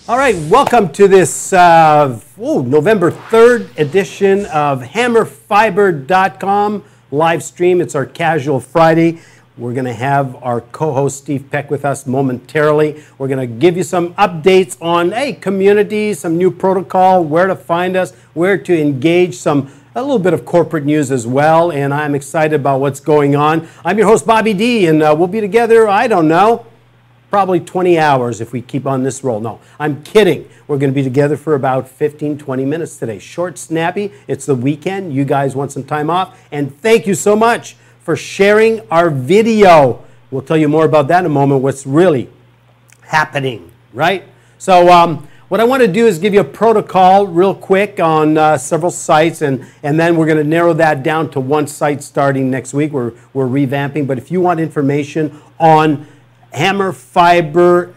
All right, welcome to this November 3rd edition of HammerFiber.com live stream. It's our Casual Friday. We're going to have our co-host Steve Peck with us momentarily. We're going to give you some updates on, community, some new protocol, where to find us, where to engage, a little bit of corporate news as well, and I'm excited about what's going on. I'm your host, Bobby D, and we'll be together, I don't know, probably 20 hours if we keep on this roll. No, I'm kidding. We're going to be together for about 15, 20 minutes today. Short, snappy. It's the weekend. You guys want some time off. And thank you so much for sharing our video. We'll tell you more about that in a moment, what's really happening, right? So what I want to do is give you a protocol real quick on several sites, and then we're going to narrow that down to one site starting next week. We're revamping. But if you want information on Hammer Fiber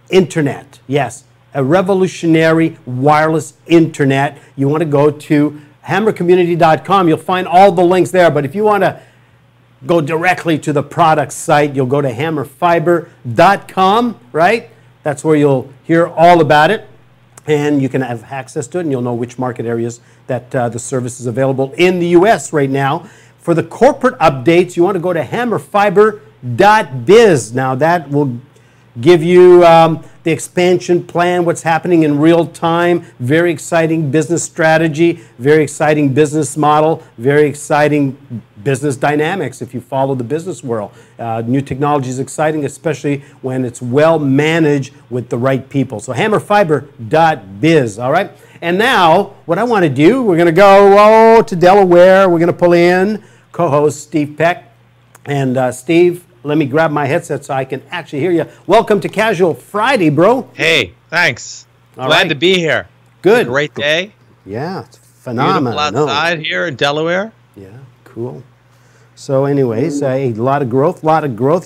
Internet. Yes, a revolutionary wireless internet. You want to go to hammercommunity.com. You'll find all the links there. But if you want to go directly to the product site, you'll go to hammerfiber.com, right? That's where you'll hear all about it. And you can have access to it, and you'll know which market areas that the service is available in the U.S. right now. For the corporate updates, you want to go to hammerfiber.biz. Now that will give you the expansion plan, what's happening in real time, very exciting business strategy, very exciting business model, very exciting business dynamics if you follow the business world. New technology is exciting, especially when it's well managed with the right people. So hammerfiber.biz, all right? And now what I want to do, we're going to go to Delaware. We're going to pull in co-host Steve Peck. And Steve, let me grab my headset so I can actually hear you. Welcome to Casual Friday, bro. Hey, thanks. Glad to be here. Good. Great day. Yeah, it's phenomenal. Beautiful outside here in Delaware. Yeah, cool. So anyways, a lot of growth,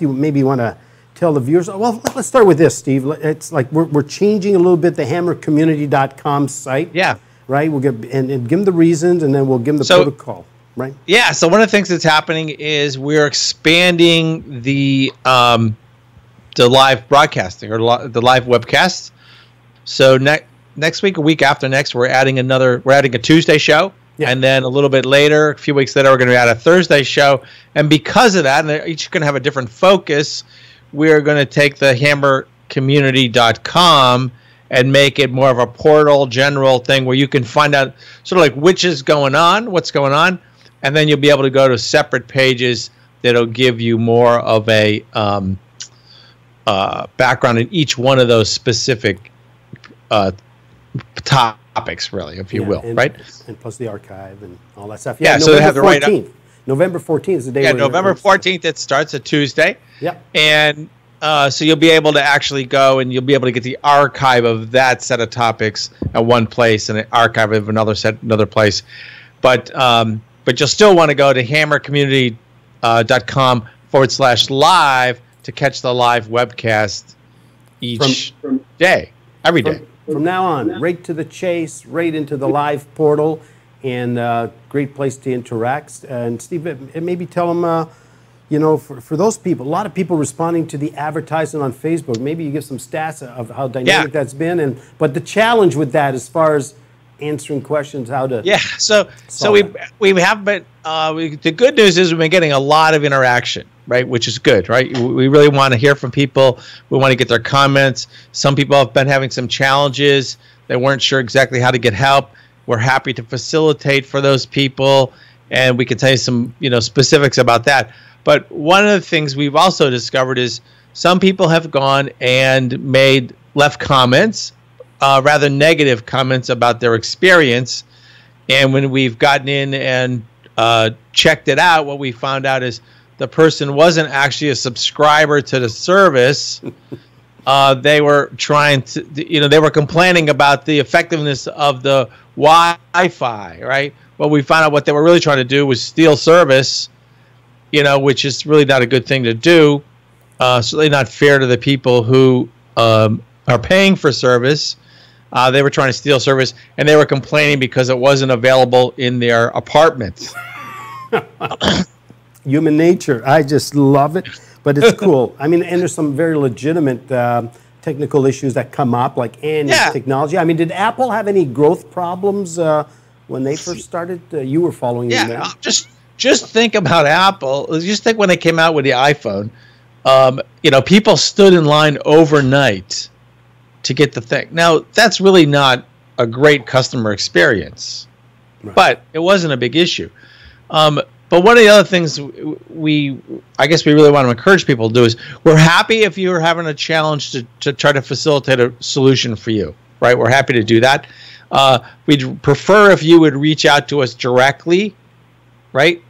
You maybe want to tell the viewers. Well, let's start with this, Steve. It's like we're changing a little bit the hammercommunity.com site. Yeah. Right? We'll give and give them the reasons, and then we'll give them the protocol. Right. Yeah. So one of the things that's happening is we're expanding the live broadcasting or the live webcasts. So next week, a week after next, we're adding a Tuesday show. Yeah. And then a little bit later, a few weeks later, we're going to add a Thursday show. And because of that, and they're each going to have a different focus, we're going to take the hammercommunity.com and make it more of a portal general thing where you can find out sort of like what's going on. And then you'll be able to go to separate pages that'll give you more of a background in each one of those specific topics, really, if you will, right? And plus the archive and all that stuff. Yeah, so they have the right. November 14th is the day. Yeah, November 14th. It starts a Tuesday. Yeah. And so you'll be able to actually go and you'll be able to get the archive of that set of topics at one place and an archive of another place. But you'll still want to go to hammercommunity.com/live to catch the live webcast each day, every day. From now on, right to the chase, right into the live portal, and great place to interact. And Steve, maybe tell them, for those people, a lot of people responding to the advertisement on Facebook. Maybe you give some stats of how dynamic that's been. But the challenge with that, as far as answering questions, how to so we have been the good news is we've been getting a lot of interaction, right, which is good, right? We really want to hear from people. We want to get their comments. Some people have been having some challenges. They weren't sure exactly how to get help. We're happy to facilitate for those people, and we can tell you some specifics about that. But one of the things we've also discovered is some people have gone and left comments, rather negative comments about their experience. And when we've gotten in and checked it out, what we found out is the person wasn't actually a subscriber to the service. They were trying to, they were complaining about the effectiveness of the Wi-Fi, right? Well, we found out what they were really trying to do was steal service, which is really not a good thing to do. Certainly not fair to the people who are paying for service. They were trying to steal service, and they were complaining because it wasn't available in their apartments. Human nature. I just love it, but it's cool. I mean, and there's some very legitimate technical issues that come up, like any Yeah. technology. I mean, did Apple have any growth problems when they first started? You were following them there. Just think about Apple. Just think when they came out with the iPhone. People stood in line overnight to get the thing. Now, that's really not a great customer experience, but it wasn't a big issue. But one of the other things I guess we really want to encourage people to do is we're happy if you're having a challenge to try to facilitate a solution for you, right? We're happy to do that. We'd prefer if you would reach out to us directly, right?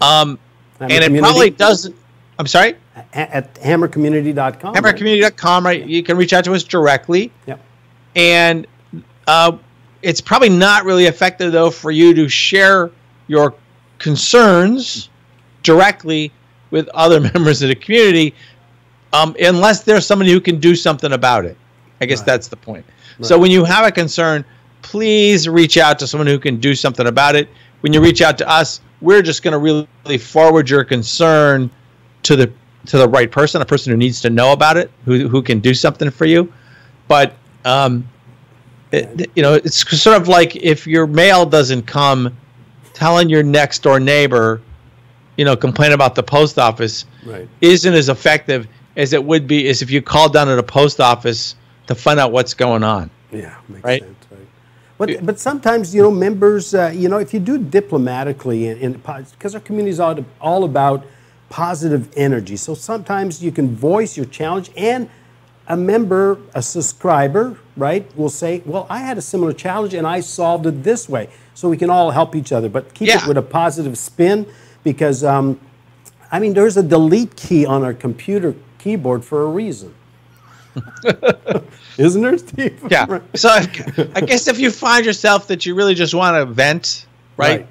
And it probably doesn't. I'm sorry? At hammercommunity.com. Hammercommunity.com, right? You can reach out to us directly. Yep. And it's probably not really effective, though, for you to share your concerns directly with other members of the community unless there's somebody who can do something about it. I guess that's the point. Right. So when you have a concern, please reach out to someone who can do something about it. When you reach out to us, we're just going to really forward your concern to the right person, a person who needs to know about it, who can do something for you. But it's sort of like if your mail doesn't come, telling your next door neighbor, complain about the post office, isn't as effective as it would be as if you called down to the post office to find out what's going on. Yeah, makes sense. Right. But sometimes, members, if you do diplomatically, because our community is all about positive energy. So sometimes you can voice your challenge, and a member, a subscriber, right, will say, well, I had a similar challenge and I solved it this way. So we can all help each other, but keep it with a positive spin, because, there's a delete key on our computer keyboard for a reason. Isn't there, Steve? Yeah. Right. So I guess if you find yourself that you really just want to vent, right?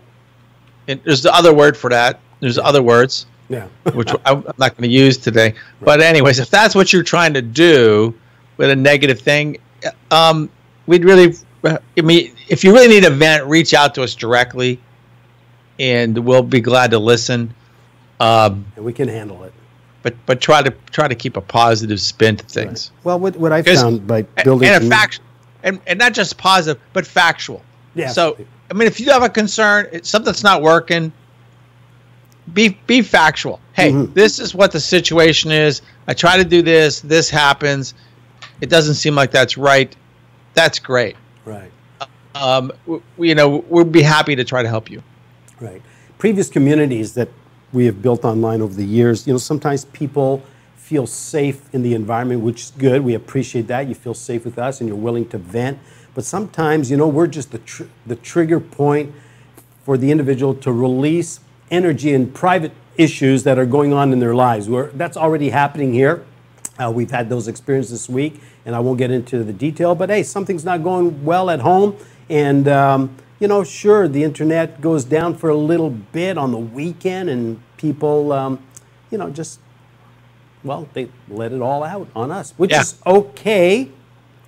And there's the other word for that. There's other words. Yeah. Which I'm not going to use today. Right. But anyways, if that's what you're trying to do with a negative thing, we'd really, if you really need a vent, reach out to us directly, and we'll be glad to listen. And we can handle it. But try to keep a positive spin to things. Right. Well, what I found by building and not just positive, but factual. Yeah. So if you have a concern, something's not working, be factual. Hey, this is what the situation is. I try to do this. This happens. It doesn't seem like that's right. That's great. Right. We'd be happy to try to help you. Right. Previous communities that we have built online over the years, sometimes people feel safe in the environment, which is good. We appreciate that. You feel safe with us and you're willing to vent. But sometimes, we're just the trigger point for the individual to release energy in private issues that are going on in their lives. That's already happening here. We've had those experiences this week, and I won't get into the detail, but hey, something's not going well at home, and sure, the internet goes down for a little bit on the weekend, and people, they let it all out on us, which is okay,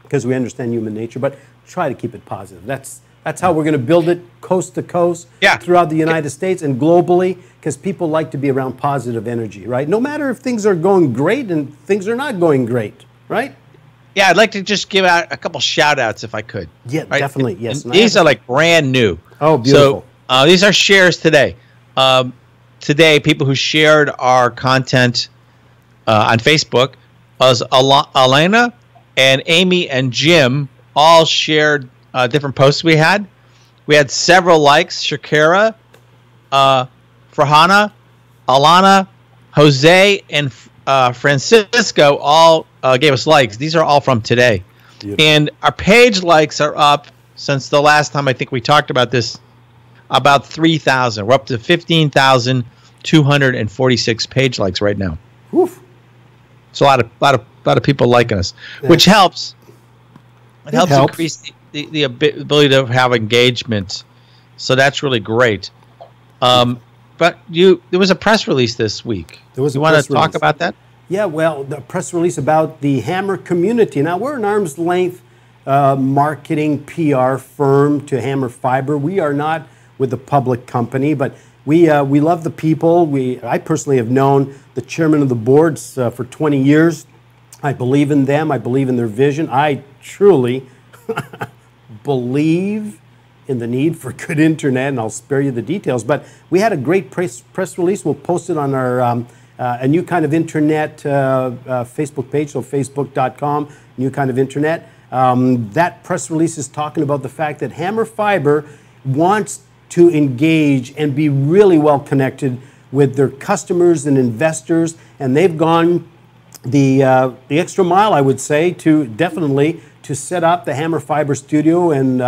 because we understand human nature, but try to keep it positive. That's how we're going to build it coast to coast throughout the United States and globally, because people like to be around positive energy, right? No matter if things are going great and things are not going great, right? Yeah, I'd like to just give out a couple shout-outs if I could. Yeah, right? Definitely, yes. These are like brand new. Oh, beautiful. So these are shares today. Today, people who shared our content on Facebook was Elena and Amy and Jim all shared different posts we had. We had several likes. Shakira, Farhana, Alana, Jose, and Francisco all gave us likes. These are all from today. Beautiful. And our page likes are up since the last time I think we talked about this, about 3,000. We're up to 15,246 page likes right now. Oof. It's a lot of people liking us, which helps. It helps increase the ability to have engagement. So that's really great. But there was a press release this week. You want to talk about that? Yeah, well, the press release about the Hammer community. Now, we're an arm's length marketing PR firm to Hammer Fiber. We are not with the public company, but we love the people. I personally have known the chairman of the boards for 20 years. I believe in them. I believe in their vision. I truly believe in the need for good internet, and I'll spare you the details. But we had a great press release. We'll post it on our a new kind of internet Facebook page, so facebook.com, new kind of internet. That press release is talking about the fact that Hammer Fiber wants to engage and be really well connected with their customers and investors, and they've gone the extra mile, I would say, to definitely to set up the Hammer Fiber studio, and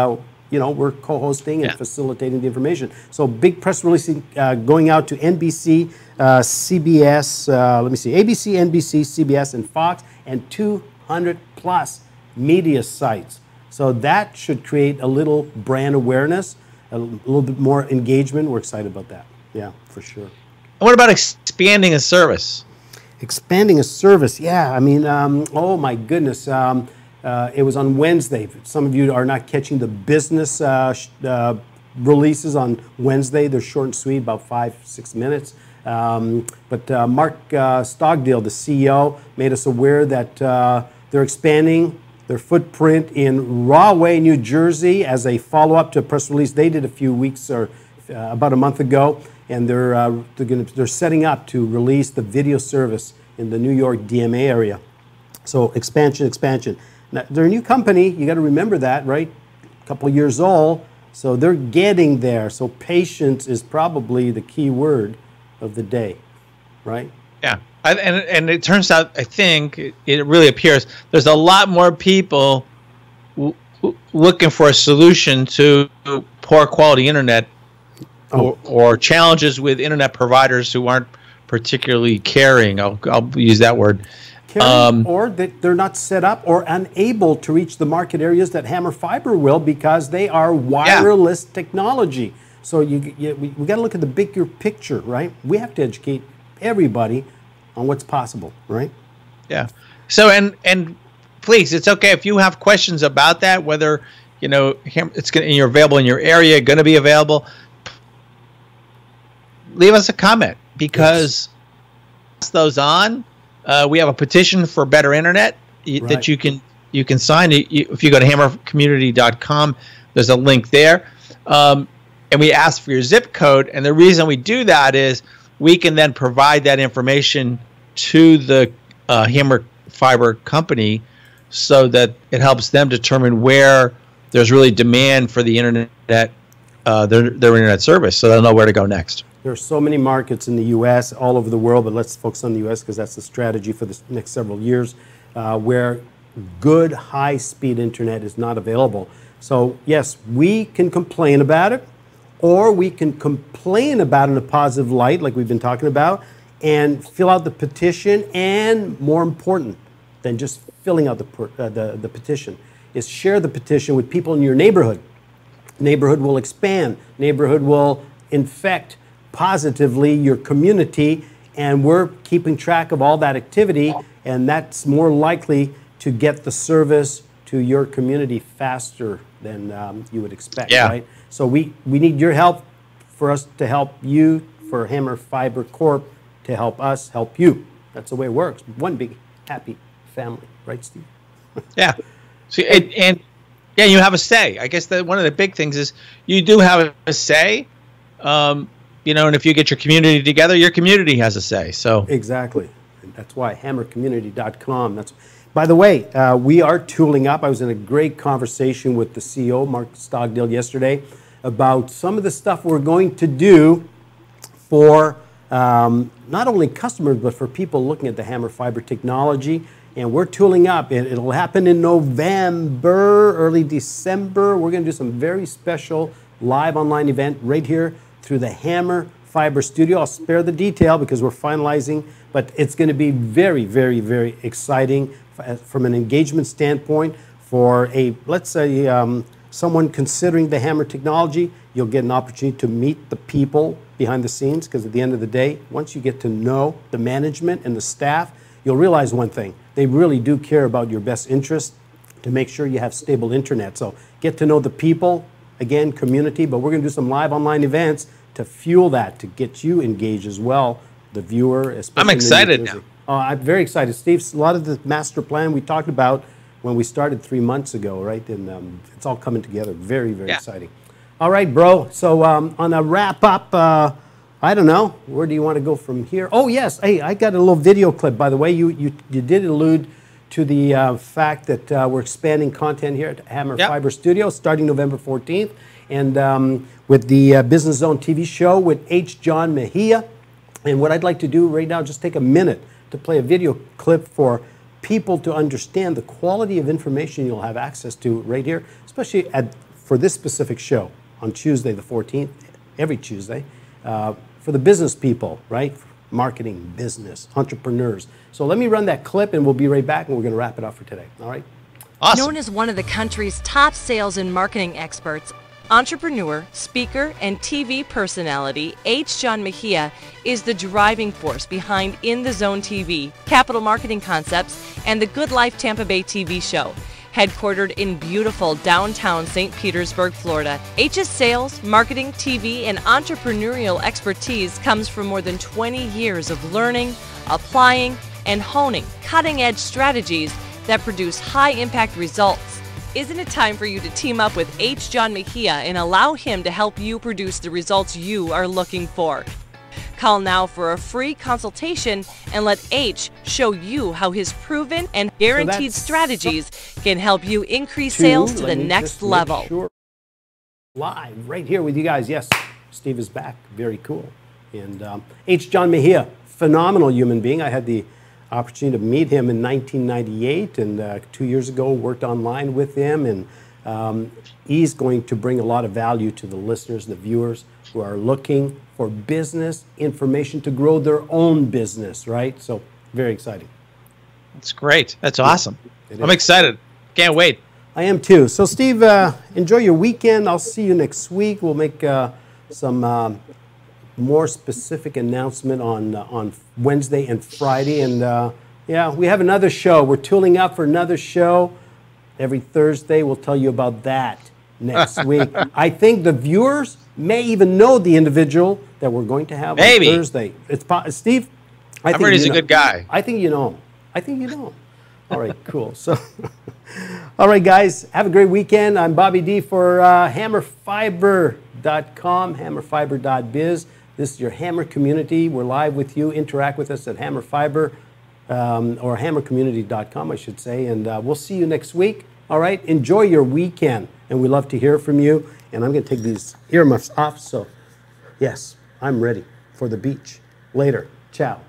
we're co-hosting and facilitating the information. So big press release going out to NBC, CBS, ABC, NBC, CBS, and Fox, and 200 plus media sites. So that should create a little brand awareness, a little bit more engagement. We're excited about that. Yeah, for sure. And what about expanding a service? Expanding a service, yeah. I mean, oh my goodness. It was on Wednesday. Some of you are not catching the business releases on Wednesday. They're short and sweet, about 5-6 minutes. But Mark Stogdill, the CEO, made us aware that they're expanding their footprint in Rahway, New Jersey, as a follow-up to a press release they did a few weeks or about a month ago, and they're setting up to release the video service in the New York DMA area. So expansion. Now, they're a new company. You got to remember that, right? A couple of years old, so they're getting there. So patience is probably the key word of the day, right? Yeah. And it turns out, I think, it really appears there's a lot more people looking for a solution to poor quality internet or challenges with internet providers who aren't particularly caring. I'll use that word. Caring, or that they're not set up or unable to reach the market areas that Hammer Fiber will, because they are wireless technology. So we got to look at the bigger picture, right? We have to educate everybody on what's possible, right? Yeah. So and please, it's okay if you have questions about that, whether you're available in your area, going to be available. Leave us a comment, because those on. We have a petition for better internet that you can sign. If you go to hammercommunity.com, there's a link there, and we ask for your zip code. And the reason we do that is we can then provide that information to the Hammer Fiber company, so that it helps them determine where there's really demand for the internet, their internet service, so they'll know where to go next. There are so many markets in the U.S., all over the world, but let's focus on the U.S. because that's the strategy for the next several years, where good high-speed internet is not available. So yes, we can complain about it, or we can complain about it in a positive light, like we've been talking about, and fill out the petition. And more important than just filling out the petition is share the petition with people in your neighborhood. Neighborhood will expand. Neighborhood will infect positively your community, and we're keeping track of all that activity, and that's more likely to get the service to your community faster than you would expect, right? So we need your help for us to help you, for Hammer Fiber Corp to help us help you. That's the way it works. One big happy family, right, Steve? Yeah. So, and you have a say. I guess that one of the big things is you do have a say. And if you get your community together, your community has a say. So exactly. And that's why hammercommunity.com. By the way, we are tooling up. I was in a great conversation with the CEO, Mark Stogdill, yesterday about some of the stuff we're going to do for not only customers, but for people looking at the Hammer Fiber technology. And we're tooling up. It'll happen in November, early December. We're going to do some very special live online event right here through the Hammer Fiber Studio. I'll spare the detail because we're finalizing, but it's going to be very, very, very exciting from an engagement standpoint for let's say, someone considering the Hammer technology. You'll get an opportunity to meet the people behind the scenes, because at the end of the day, once you get to know the management and the staff, you'll realize one thing. They really do care about your best interest to make sure you have stable internet. So get to know the people, again, community, but we're going to do some live online events to fuel that, to get you engaged as well, the viewer. I'm excited now. I'm very excited, Steve. A lot of the master plan we talked about when we started 3 months ago, right? And it's all coming together. Very, very exciting. All right, bro. So on a wrap up, I don't know. Where do you want to go from here? Oh, yes. Hey, I got a little video clip, by the way. You did allude to the fact that we're expanding content here at Hammer Fiber Studios starting November 14th. And with the Business Zone TV show with H. John Mejia. And what I'd like to do right now, just take a minute to play a video clip for people to understand the quality of information you'll have access to right here, especially for this specific show on Tuesday the 14th, every Tuesday, for the business people, right? Marketing, business, entrepreneurs. So let me run that clip and we'll be right back and we're going to wrap it up for today. All right? Awesome. Known as one of the country's top sales and marketing experts, entrepreneur, speaker, and TV personality, H. John Mejia is the driving force behind In the Zone TV, Capital Marketing Concepts, and the Good Life Tampa Bay TV show. Headquartered in beautiful downtown St. Petersburg, Florida, H's sales, marketing, TV, and entrepreneurial expertise comes from more than 20 years of learning, applying, and honing cutting-edge strategies that produce high-impact results. Isn't it time for you to team up with H. John Mejia and allow him to help you produce the results you are looking for? Call now for a free consultation and let H show you how his proven and guaranteed strategies can help you increase sales to the next level. Sure. Live right here with you guys. Yes, Steve is back. Very cool. And H. John Mejia, phenomenal human being. I had the opportunity to meet him in 1998, and 2 years ago worked online with him, and he's going to bring a lot of value to the listeners, the viewers who are looking for business information to grow their own business, right? So very exciting. That's great. That's awesome. I'm excited. Can't wait. I am too. So Steve, enjoy your weekend. I'll see you next week. We'll make some more specific announcement on Wednesday and Friday. And yeah, we have another show. We're tooling up for another show every Thursday. We'll tell you about that next week. I think the viewers may even know the individual that we're going to have on Thursday. It's Steve. I'm heard he's a good guy. I think you know him. I think you know him. All right, cool. So, all right, guys, have a great weekend. I'm Bobby D for hammerfiber.com, hammerfiber.biz. This is your Hammer community. We're live with you. Interact with us at Hammerfiber or hammercommunity.com, I should say. And we'll see you next week. All right, enjoy your weekend. And we love to hear from you. And I'm going to take these earmuffs off. So, yes, I'm ready for the beach. Later. Ciao.